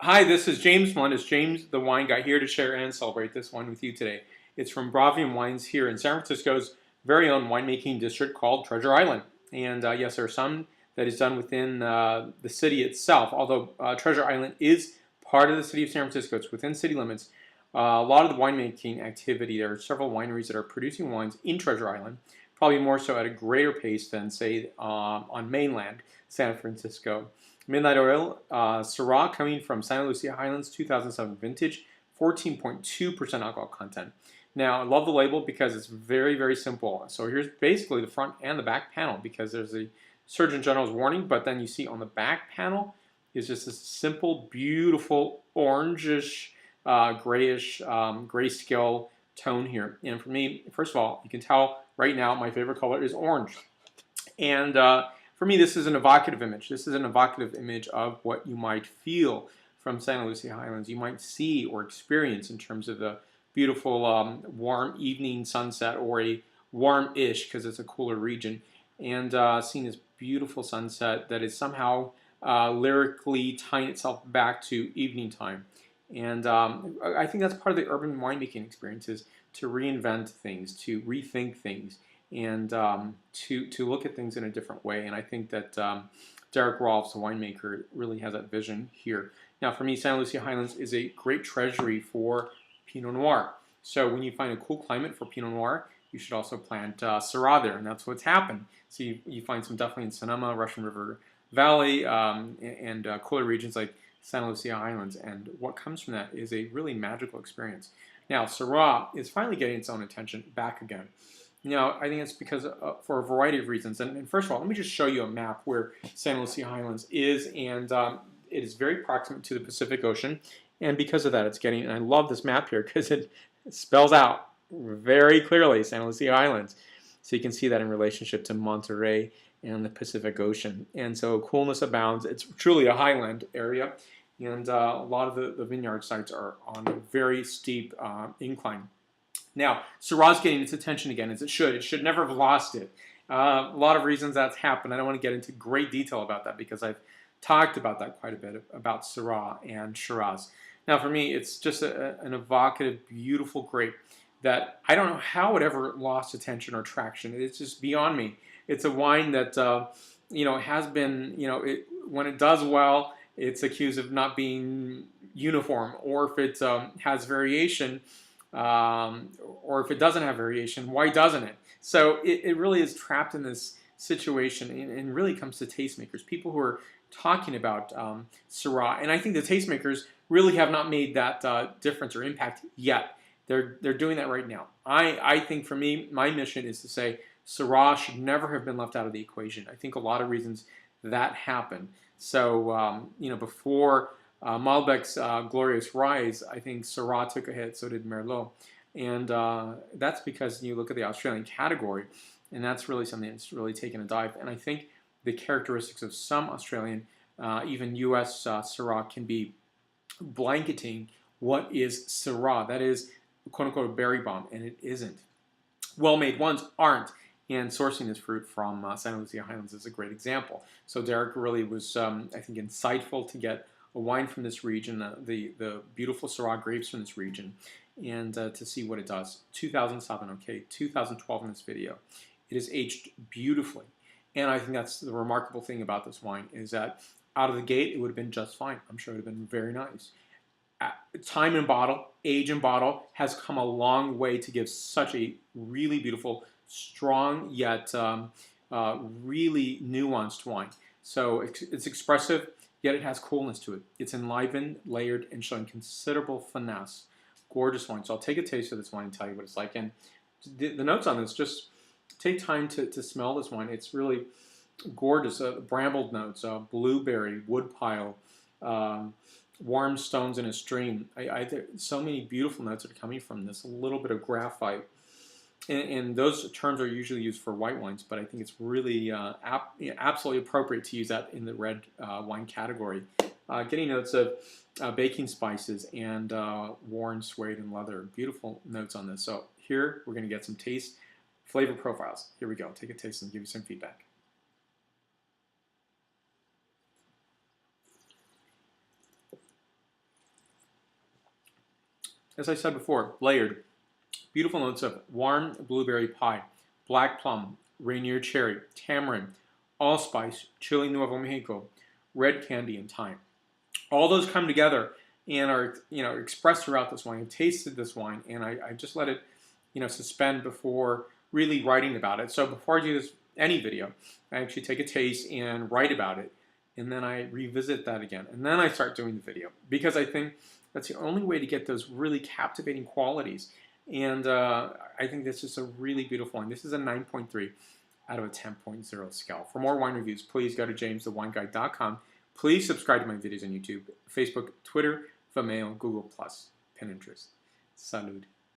Hi, this is James Melendez, James the Wine Guy, here to share and celebrate this wine with you today. It's from Bravium Wines here in San Francisco's very own winemaking district called Treasure Island. And yes, there are some that is done within the city itself, although Treasure Island is part of the city of San Francisco. It's within city limits. A lot of the winemaking activity, there are several wineries that are producing wines in Treasure Island, probably more so at a greater pace than, say, on mainland San Francisco. Midnight Oil Syrah coming from Lucia Highlands 2007 vintage, 14.2% alcohol content. Now, I love the label because it's very, very simple. So here's basically the front and the back panel because there's a Surgeon General's warning, but then you see on the back panel is just this simple, beautiful, orangish, grayish, grayscale tone here. And for me, first of all, you can tell right now my favorite color is orange. And for me, this is an evocative image. This is an evocative image of what you might feel from Santa Lucia Highlands. You might see or experience in terms of the beautiful warm evening sunset, or a warm-ish because it's a cooler region, and seeing this beautiful sunset that is somehow lyrically tying itself back to evening time. And I think that's part of the urban winemaking experience, is to reinvent things, to rethink things, and to look at things in a different way. And I think that Derek Rolfs, the winemaker, really has that vision here. Now, for me, Santa Lucia Highlands is a great treasury for Pinot Noir. So when you find a cool climate for Pinot Noir, you should also plant Syrah there, and that's what's happened. So you find some definitely in Sonoma, Russian River Valley, and cooler regions like Santa Lucia Highlands. And what comes from that is a really magical experience. Now, Syrah is finally getting its own attention back again. I think it's because for a variety of reasons. And first of all, let me just show you a map where Santa Lucia Highlands is, and it is very proximate to the Pacific Ocean. And because of that, it's getting, and I love this map here because it spells out very clearly Santa Lucia Islands. So you can see that in relationship to Monterey and the Pacific Ocean. And so coolness abounds. It's truly a highland area. And a lot of the vineyard sites are on a very steep incline. Now, Syrah's getting its attention again, as it should. It should never have lost it. A lot of reasons that's happened. I don't want to get into great detail about that because I've talked about that quite a bit, about Syrah and Shiraz. Now, for me, it's just an evocative, beautiful grape that I don't know how it ever lost attention or traction. It's just beyond me. It's a wine that, has been, when it does well, it's accused of not being uniform, or if it has variation, or if it doesn't have variation, why doesn't it? So it really is trapped in this situation, and really comes to tastemakers, people who are talking about Syrah. And I think the tastemakers really have not made that difference or impact yet. They're doing that right now. I think for me, my mission is to say Syrah should never have been left out of the equation. I think a lot of reasons that happened. So, before Malbec's glorious rise, I think Syrah took a hit, so did Merlot. And that's because you look at the Australian category, and that's really something that's really taken a dive. And I think the characteristics of some Australian, even U.S. Syrah, can be blanketing what is Syrah. That is, quote-unquote, a berry bomb, and it isn't. Well-made ones aren't. And sourcing this fruit from Santa Lucia Highlands is a great example. So Derek really was, I think, insightful to get a wine from this region, the beautiful Syrah grapes from this region, and to see what it does. 2007, okay, 2012 in this video. It is aged beautifully. And I think that's the remarkable thing about this wine, is that out of the gate, it would have been just fine. I'm sure it would have been very nice. Time in bottle, age in bottle, has come a long way to give such a really beautiful, strong, yet really nuanced wine. So it's expressive, yet it has coolness to it. It's enlivened, layered, and showing considerable finesse. Gorgeous wine. So I'll take a taste of this wine and tell you what it's like. And the notes on this, just take time to smell this wine. It's really gorgeous. Brambled notes, blueberry, woodpile, warm stones in a stream. So many beautiful notes are coming from this. A little bit of graphite. And those terms are usually used for white wines, but I think it's really absolutely appropriate to use that in the red wine category. Getting notes of baking spices and worn suede and leather. Beautiful notes on this. So here we're going to get some taste, flavor profiles. Here we go. Take a taste and give you some feedback. as I said before, layered. Beautiful notes of warm blueberry pie, black plum, Rainier cherry, tamarind, allspice, chili Nuevo Mexico, red candy, and thyme. All those come together and are expressed throughout this wine. I've tasted this wine and I just let it suspend before really writing about it. So before I do any video, I actually take a taste and write about it, and then I revisit that again, and then I start doing the video, because I think that's the only way to get those really captivating qualities. And I think this is a really beautiful wine. This is a 9.3 out of a 10.0 scale. For more wine reviews, please go to jamesthewineguide.com. Please subscribe to my videos on YouTube, Facebook, Twitter, Vimeo, Google+, Pinterest. Salud.